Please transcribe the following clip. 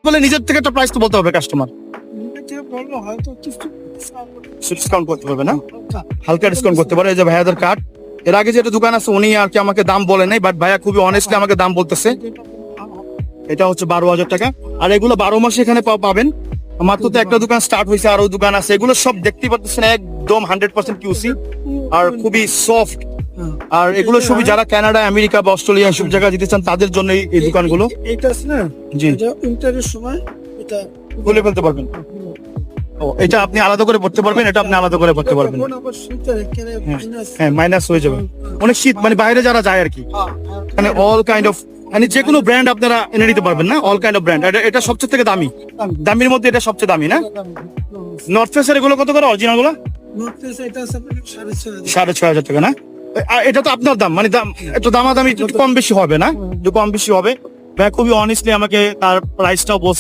বলে নিজের থেকে একটা প্রাইস তো বলতে হবে কাস্টমার, ডিসকাউন্ট করতে পারবে না, হালকা ডিসকাউন্ট করতে পারে। এই যে ভাইয়াদের কার্ড, এর আগে যেটা দোকান আছে উনি আর কি আমাকে দাম বলে নাই, বাট ভাইয়া খুবই অনেস্টলি আমাকে দাম বলতেছে। এটা হচ্ছে 12,000 টাকা। আর এগুলো 12 মাসে এখানে পাবেন। মাত্র তো একটা দোকান স্টার্ট হয়েছে, আরো দোকান আছে। এগুলো সব দেখতেই পাচ্ছেন একদম 100% কিউসি আর খুবই সফট। আর এগুলো সবই যারা কানাডা, আমেরিকা বা অস্ট্রেলিয়া সব জায়গায় যেতে চান তাদের জন্য এই দোকানগুলো। এটা আছে না, জি, এটা উইন্টারের সময় এটা খুলে ফেলতে পারবেন। ও, এটা আপনি আলাদা করে পড়তে পারবেন, এটা আপনি আলাদা করে পড়তে পারবেন। তখন আবার শীতের এখানে minus- হ্যাঁ, মাইনাস হয়ে যাবে। অনেক শীত, মানে বাইরে যারা যায় আর কি, মানে অল কাইন্ড অফ, মানে যে কোনো ব্র্যান্ড আপনারা এনে নিতে পারবেন না, অল কাইন্ড অফ ব্র্যান্ড। এটা সবচেয়ে থেকে দামি, দামির মধ্যে এটা সবচেয়ে দামি না। নর্থ ফেসের এগুলো কত করে অরিজিনাল গুলো? North Face এটা আছে আপনার 6,500 6,500 টাকা না। আর এটা তো আপনার দাম, মানে দাম একটু দামাদামি একটু কম বেশি হবে না, একটু কম বেশি হবে। ভাই খুবই অনেস্টলি আমাকে তার প্রাইসটাও বলছে।